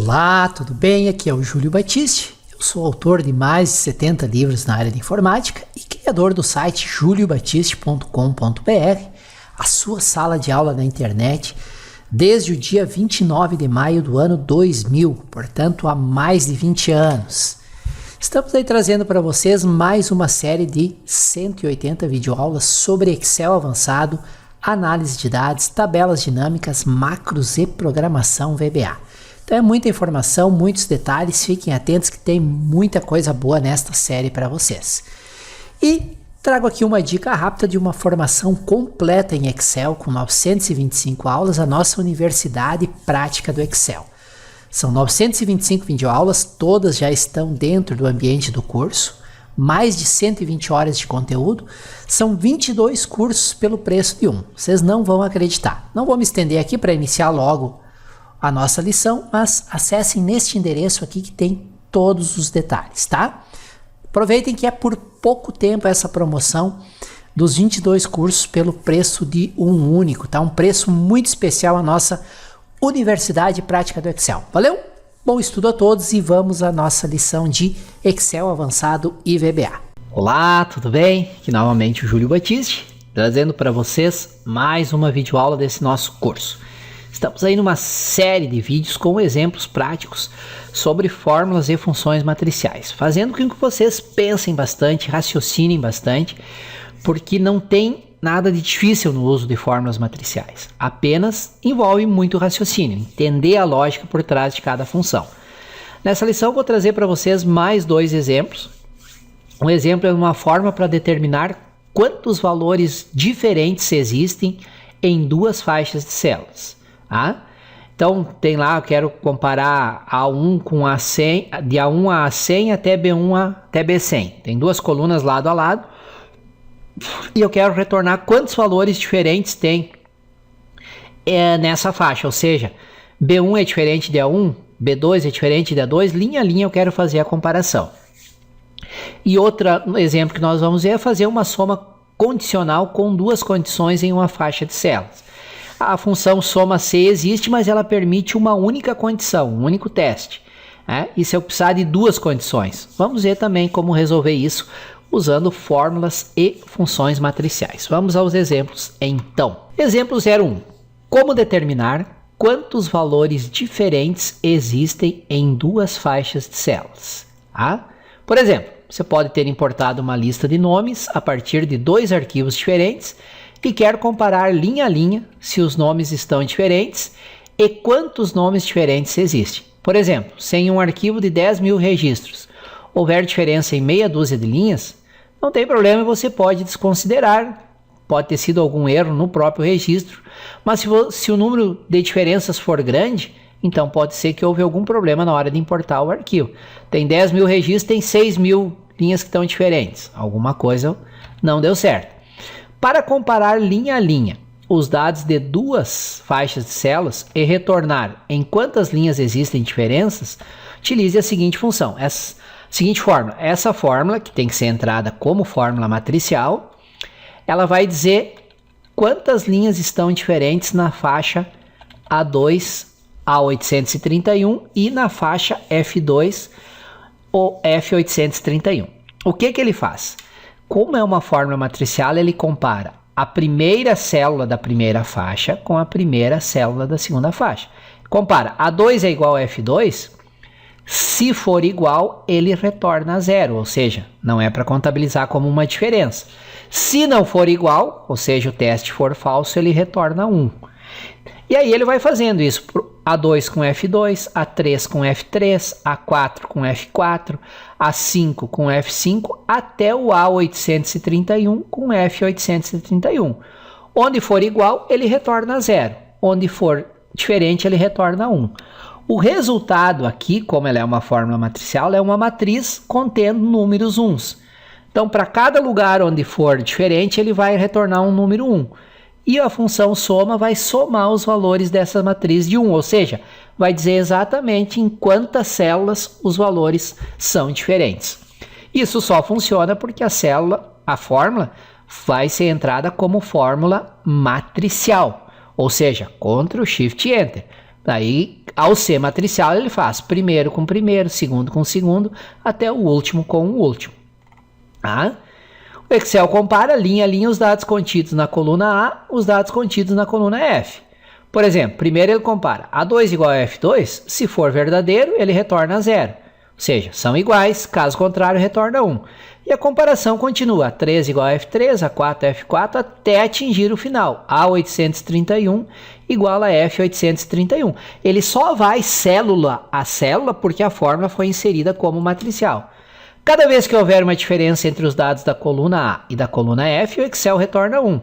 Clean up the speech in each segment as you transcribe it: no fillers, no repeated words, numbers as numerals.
Olá, tudo bem? Aqui é o Júlio Batiste. Eu sou autor de mais de 70 livros na área de informática e criador do site juliobatiste.com.br, a sua sala de aula na internet, desde o dia 29 de maio do ano 2000, portanto há mais de 20 anos. Estamos aí trazendo para vocês mais uma série de 180 videoaulas sobre Excel avançado, análise de dados, tabelas dinâmicas, macros e programação VBA. Então é muita informação, muitos detalhes, fiquem atentos que tem muita coisa boa nesta série para vocês. E trago aqui uma dica rápida de uma formação completa em Excel com 925 aulas, a nossa Universidade Prática do Excel. São 925 videoaulas, todas já estão dentro do ambiente do curso, mais de 120 horas de conteúdo, são 22 cursos pelo preço de um. Vocês não vão acreditar. Não vou me estender aqui para iniciar logo a nossa lição, mas acessem neste endereço aqui que tem todos os detalhes, tá? Aproveitem que é por pouco tempo essa promoção dos 22 cursos pelo preço de um único, tá? Um preço muito especial a nossa Universidade Prática do Excel. Valeu? Bom estudo a todos e vamos à nossa lição de Excel avançado e VBA. Olá, tudo bem? Aqui novamente o Júlio Batiste, trazendo para vocês mais uma videoaula desse nosso curso. Estamos aí numa série de vídeos com exemplos práticos sobre fórmulas e funções matriciais, fazendo com que vocês pensem bastante, raciocinem bastante, porque não tem nada de difícil no uso de fórmulas matriciais, apenas envolve muito raciocínio, entender a lógica por trás de cada função. Nessa lição vou trazer para vocês mais dois exemplos. Um exemplo é uma forma para determinar quantos valores diferentes existem em duas faixas de células. Tá? Então tem lá, eu quero comparar A1 com A100, de A1 a A100 até B1 até B100. Tem duas colunas lado a lado. E eu quero retornar quantos valores diferentes tem nessa faixa. Ou seja, B1 é diferente de A1, B2 é diferente de A2, linha a linha eu quero fazer a comparação. E outro exemplo que nós vamos ver é fazer uma soma condicional com duas condições em uma faixa de células. A função soma C existe, mas ela permite uma única condição, um único teste. E se eu precisar de duas condições? Vamos ver também como resolver isso usando fórmulas e funções matriciais. Vamos aos exemplos então. Exemplo 01. Como determinar quantos valores diferentes existem em duas faixas de células? Por exemplo, você pode ter importado uma lista de nomes a partir de dois arquivos diferentes e quer comparar linha a linha se os nomes estão diferentes e quantos nomes diferentes existem. Por exemplo, se em um arquivo de 10.000 registros houver diferença em meia dúzia de linhas, não tem problema, você pode desconsiderar, pode ter sido algum erro no próprio registro, mas se o número de diferenças for grande, então pode ser que houve algum problema na hora de importar o arquivo. Tem 10.000 registros, tem 6.000 linhas que estão diferentes, alguma coisa não deu certo. Para comparar linha a linha os dados de duas faixas de células e retornar em quantas linhas existem diferenças, utilize a seguinte função, seguinte fórmula. Essa fórmula, que tem que ser entrada como fórmula matricial, ela vai dizer quantas linhas estão diferentes na faixa A2 a 831 e na faixa F2 ou F831. O que ele faz? Como é uma fórmula matricial, ele compara a primeira célula da primeira faixa com a primeira célula da segunda faixa. Compara, A2 é igual a F2, se for igual, ele retorna zero, ou seja, não é para contabilizar como uma diferença. Se não for igual, ou seja, o teste for falso, ele retorna 1. E aí ele vai fazendo isso, A2 com F2, A3 com F3, A4 com F4, A5 com F5, até o A831 com F831. Onde for igual, ele retorna 0. Onde for diferente, ele retorna 1. O resultado aqui, como ela é uma fórmula matricial, é uma matriz contendo números uns. Então, para cada lugar onde for diferente, ele vai retornar um número 1. E a função soma vai somar os valores dessa matriz de 1, ou seja, vai dizer exatamente em quantas células os valores são diferentes. Isso só funciona porque a fórmula vai ser entrada como fórmula matricial, ou seja, Ctrl Shift Enter. Daí ao ser matricial, ele faz primeiro com primeiro, segundo com segundo, até o último com o último. Tá? O Excel compara linha a linha os dados contidos na coluna A, os dados contidos na coluna F. Por exemplo, primeiro ele compara A2 igual a F2, se for verdadeiro, ele retorna 0. Ou seja, são iguais, caso contrário, retorna 1. E a comparação continua, A3 igual a F3, A4 a F4, até atingir o final, A831 igual a F831. Ele só vai célula a célula porque a fórmula foi inserida como matricial. Cada vez que houver uma diferença entre os dados da coluna A e da coluna F, o Excel retorna 1.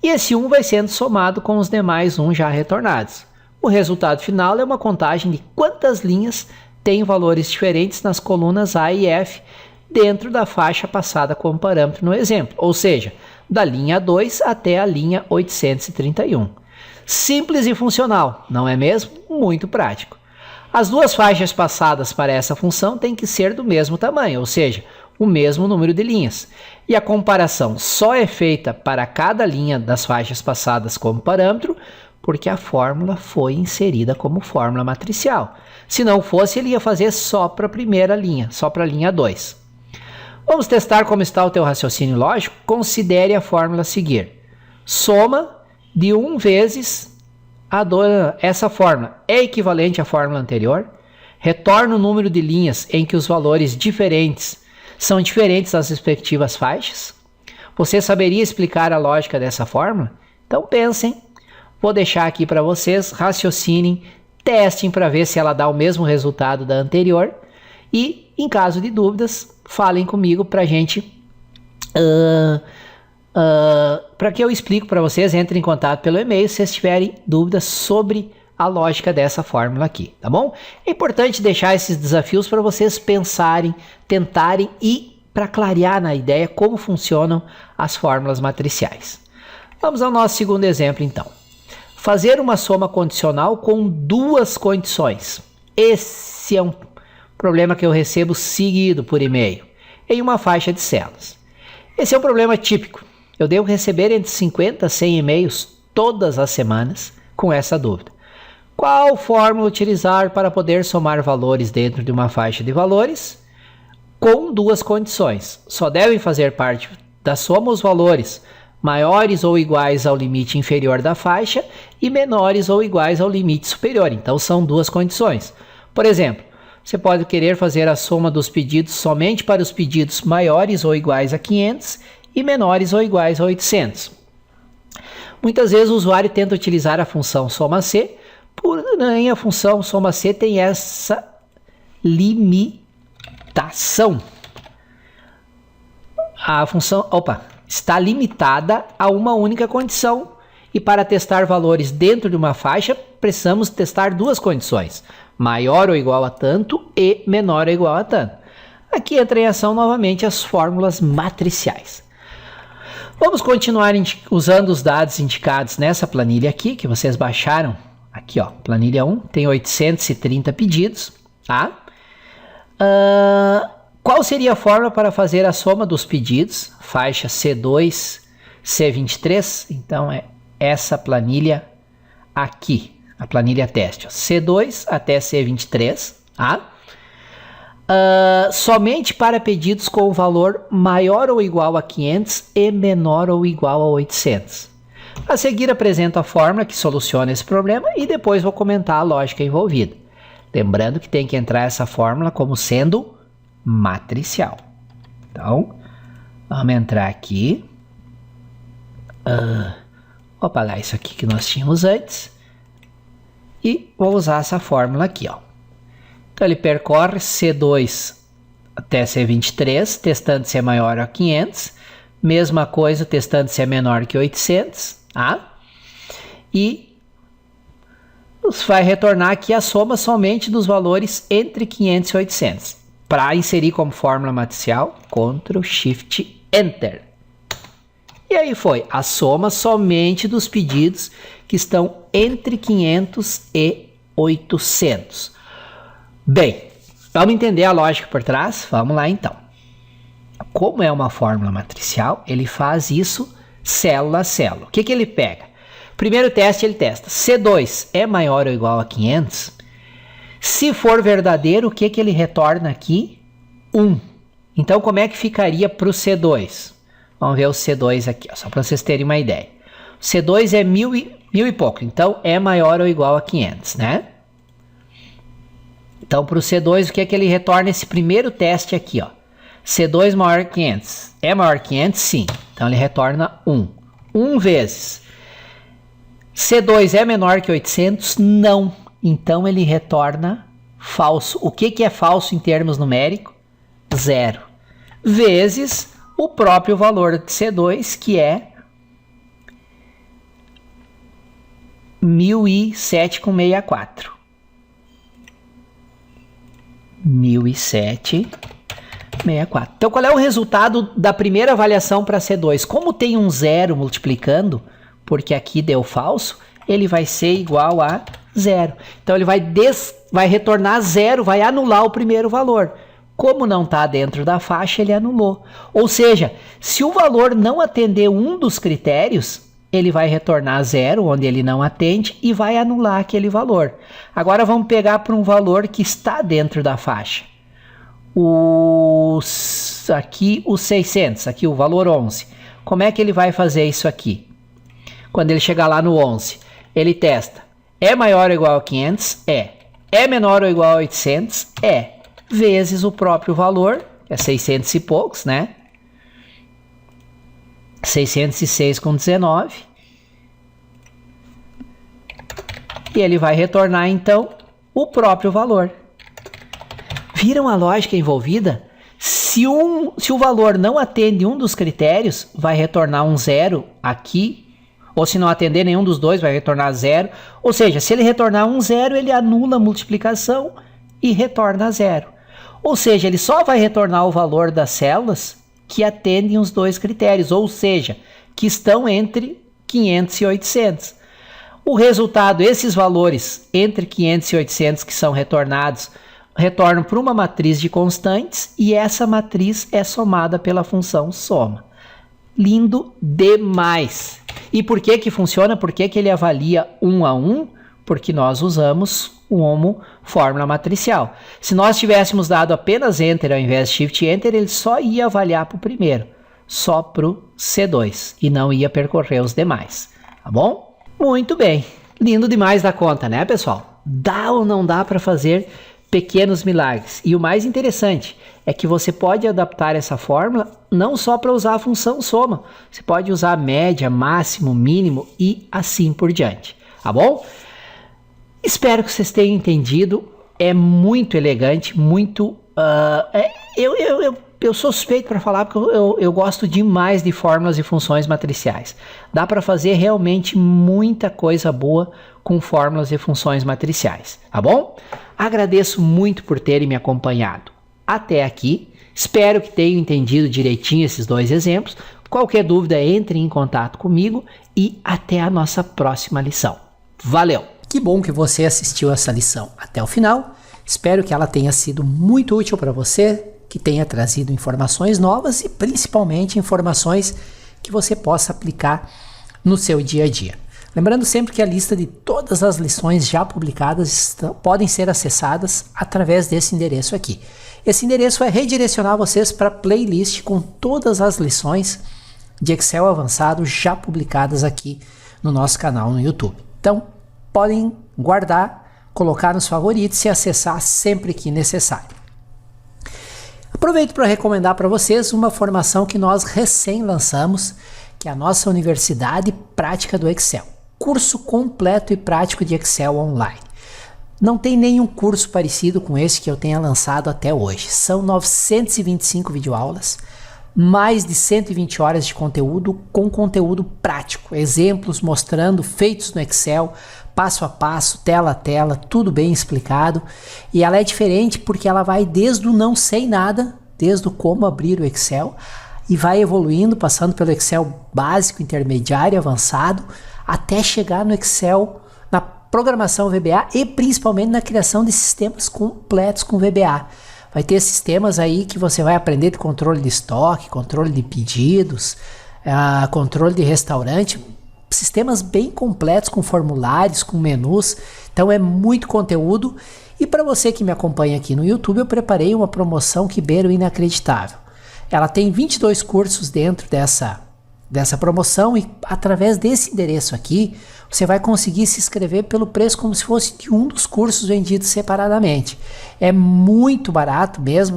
E esse 1 vai sendo somado com os demais 1 já retornados. O resultado final é uma contagem de quantas linhas têm valores diferentes nas colunas A e F dentro da faixa passada como parâmetro no exemplo, ou seja, da linha 2 até a linha 831. Simples e funcional, não é mesmo? Muito prático. As duas faixas passadas para essa função têm que ser do mesmo tamanho, ou seja, o mesmo número de linhas. E a comparação só é feita para cada linha das faixas passadas como parâmetro, porque a fórmula foi inserida como fórmula matricial. Se não fosse, ele ia fazer só para a primeira linha, só para a linha 2. Vamos testar como está o teu raciocínio lógico? Considere a fórmula a seguir. Soma de 1 vezes a 2. Essa fórmula é equivalente à fórmula anterior. Retorna o número de linhas em que os valores diferentes são diferentes das respectivas faixas. Você saberia explicar a lógica dessa fórmula? Então pensem. Vou deixar aqui para vocês, raciocinem, testem para ver se ela dá o mesmo resultado da anterior. E, em caso de dúvidas, falem comigo para a gente, para que eu explique para vocês, entrem em contato pelo e-mail se vocês tiverem dúvidas sobre a lógica dessa fórmula aqui, tá bom? É importante deixar esses desafios para vocês pensarem, tentarem e para clarear na ideia como funcionam as fórmulas matriciais. Vamos ao nosso segundo exemplo então. Fazer uma soma condicional com duas condições. Esse é um problema que eu recebo seguido por e-mail, em uma faixa de células. Esse é um problema típico. Eu devo receber entre 50 a 100 e-mails todas as semanas com essa dúvida. Qual fórmula utilizar para poder somar valores dentro de uma faixa de valores com duas condições? Só devem fazer parte da soma os valores maiores ou iguais ao limite inferior da faixa e menores ou iguais ao limite superior. Então são duas condições. Por exemplo, você pode querer fazer a soma dos pedidos somente para os pedidos maiores ou iguais a 500 e menores ou iguais a 800. Muitas vezes o usuário tenta utilizar a função soma-C, porém a função soma-C tem essa limitação. A função está limitada a uma única condição e para testar valores dentro de uma faixa precisamos testar duas condições, maior ou igual a tanto e menor ou igual a tanto. Aqui entra em ação novamente as fórmulas matriciais. Vamos continuar usando os dados indicados nessa planilha aqui, que vocês baixaram. Aqui, ó, planilha 1, tem 830 pedidos, tá? Qual seria a fórmula para fazer a soma dos pedidos? Faixa C2, C23, então é essa planilha aqui, a planilha teste, ó, C2 até C23, tá? Somente para pedidos com valor maior ou igual a 500 e menor ou igual a 800. A seguir apresento a fórmula que soluciona esse problema e depois vou comentar a lógica envolvida. Lembrando que tem que entrar essa fórmula como sendo matricial. Então, vamos entrar aqui. Vou apagar isso aqui que nós tínhamos antes. E vou usar essa fórmula aqui, ó. Então, ele percorre C2 até C23, testando se é maior a 500. Mesma coisa, testando se é menor que 800. Tá? E nos vai retornar aqui a soma somente dos valores entre 500 e 800. Para inserir como fórmula matricial, Ctrl Shift Enter. E aí foi a soma somente dos pedidos que estão entre 500 e 800. Bem, vamos entender a lógica por trás? Vamos lá então. Como é uma fórmula matricial, ele faz isso célula a célula. O que ele pega? Primeiro teste ele testa. C2 é maior ou igual a 500? Se for verdadeiro, o que ele retorna aqui? 1. Então, como é que ficaria para o C2? Vamos ver o C2 aqui, ó, só para vocês terem uma ideia. O C2 é 1.000 e pouco, então é maior ou igual a 500, né? Então, para o C2, o que ele retorna esse primeiro teste aqui, ó? C2 maior que 500. É maior que 500? Sim. Então, ele retorna 1. 1 vezes. C2 é menor que 800? Não. Então, ele retorna falso. O que é falso em termos numéricos? 0. Vezes o próprio valor de C2, que é 1007,64. 1007,64. Então, qual é o resultado da primeira avaliação para C2? Como tem um 0 multiplicando, porque aqui deu falso, ele vai ser igual a 0. Então, ele vai retornar 0, vai anular o primeiro valor. Como não está dentro da faixa, ele anulou. Ou seja, se o valor não atender um dos critérios, ele vai retornar 0, onde ele não atende, e vai anular aquele valor. Agora vamos pegar para um valor que está dentro da faixa. Aqui os 600, aqui o valor 11. Como é que ele vai fazer isso aqui? Quando ele chegar lá no 11, ele testa. É maior ou igual a 500? É. É menor ou igual a 800? É. Vezes o próprio valor, é 600 e poucos, né? 606,19. E ele vai retornar, então, o próprio valor. Viram a lógica envolvida? Se o valor não atende um dos critérios, vai retornar um 0 aqui. Ou se não atender nenhum dos dois, vai retornar 0. Ou seja, se ele retornar um 0, ele anula a multiplicação e retorna 0. Ou seja, ele só vai retornar o valor das células que atendem os dois critérios, ou seja, que estão entre 500 e 800. O resultado, esses valores entre 500 e 800 que são retornados, retornam para uma matriz de constantes e essa matriz é somada pela função soma. Lindo demais! E por que funciona? Por que ele avalia 1 a 1? Porque nós usamos o homo fórmula matricial. Se nós tivéssemos dado apenas Enter ao invés de Shift Enter, ele só ia avaliar para o primeiro, só para o C2, e não ia percorrer os demais, tá bom? Muito bem, lindo demais da conta, né, pessoal? Dá ou não dá para fazer pequenos milagres? E o mais interessante é que você pode adaptar essa fórmula não só para usar a função soma, você pode usar média, máximo, mínimo e assim por diante, tá bom? Espero que vocês tenham entendido, é muito elegante, muito... eu sou suspeito para falar porque eu gosto demais de fórmulas e funções matriciais. Dá para fazer realmente muita coisa boa com fórmulas e funções matriciais, tá bom? Agradeço muito por terem me acompanhado até aqui, espero que tenham entendido direitinho esses dois exemplos. Qualquer dúvida, entre em contato comigo e até a nossa próxima lição. Valeu! Que bom que você assistiu essa lição até o final. Espero que ela tenha sido muito útil para você, que tenha trazido informações novas e principalmente informações que você possa aplicar no seu dia a dia. Lembrando sempre que a lista de todas as lições já publicadas podem ser acessadas através desse endereço aqui. Esse endereço vai redirecionar vocês para a playlist com todas as lições de Excel avançado já publicadas aqui no nosso canal no YouTube. Então, podem guardar, colocar nos favoritos e acessar sempre que necessário. Aproveito para recomendar para vocês uma formação que nós recém lançamos, que é a nossa Universidade Prática do Excel. Curso completo e prático de Excel online. Não tem nenhum curso parecido com esse que eu tenha lançado até hoje. São 925 videoaulas, mais de 120 horas de conteúdo com conteúdo prático, exemplos mostrando feitos no Excel, passo a passo, tela a tela, tudo bem explicado. E ela é diferente porque ela vai desde o não sei nada, desde o como abrir o Excel, e vai evoluindo, passando pelo Excel básico, intermediário, avançado, até chegar no Excel, na programação VBA e principalmente na criação de sistemas completos com VBA. Vai ter sistemas aí que você vai aprender de controle de estoque, controle de pedidos, controle de restaurante, sistemas bem completos com formulários, com menus. Então é muito conteúdo E para você que me acompanha aqui no YouTube, eu preparei uma promoção que beira o inacreditável. Ela tem 22 cursos dentro dessa promoção e através desse endereço aqui, você vai conseguir se inscrever pelo preço como se fosse de um dos cursos vendidos separadamente. É muito barato mesmo,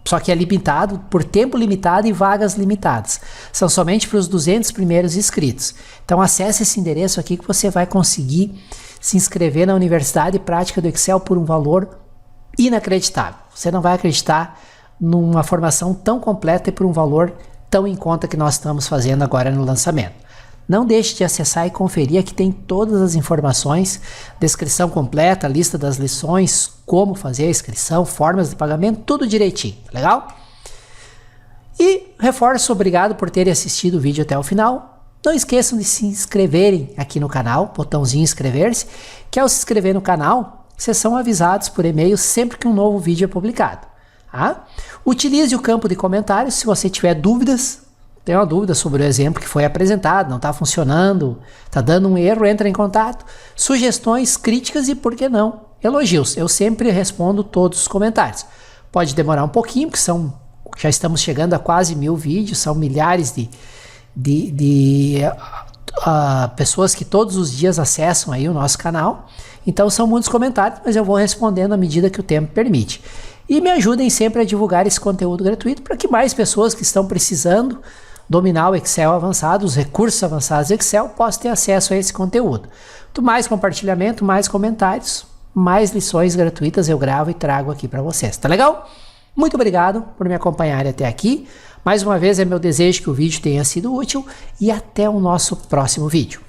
só que é limitado, por tempo limitado e vagas limitadas. São somente para os 200 primeiros inscritos. Então acesse esse endereço aqui que você vai conseguir se inscrever na Universidade Prática do Excel por um valor inacreditável. Você não vai acreditar numa formação tão completa e por um valor tão em conta que nós estamos fazendo agora no lançamento. Não deixe de acessar e conferir, aqui tem todas as informações, descrição completa, lista das lições, como fazer a inscrição, formas de pagamento, tudo direitinho, legal? E reforço, obrigado por terem assistido o vídeo até o final. Não esqueçam de se inscreverem aqui no canal, botãozinho inscrever-se, que ao se inscrever no canal, vocês são avisados por e-mail sempre que um novo vídeo é publicado. Tá? Utilize o campo de comentários se você tiver dúvidas. Tem uma dúvida sobre o exemplo que foi apresentado, não está funcionando, está dando um erro, entra em contato. Sugestões, críticas e, por que não, elogios. Eu sempre respondo todos os comentários. Pode demorar um pouquinho, porque já estamos chegando a quase 1000 vídeos, são milhares de pessoas que todos os dias acessam aí o nosso canal. Então são muitos comentários, mas eu vou respondendo à medida que o tempo permite. E me ajudem sempre a divulgar esse conteúdo gratuito para que mais pessoas que estão precisando dominar o Excel avançado, os recursos avançados do Excel, possam ter acesso a esse conteúdo. Quanto mais compartilhamento, mais comentários, mais lições gratuitas eu gravo e trago aqui para vocês. Tá legal? Muito obrigado por me acompanharem até aqui. Mais uma vez é meu desejo que o vídeo tenha sido útil e até o nosso próximo vídeo.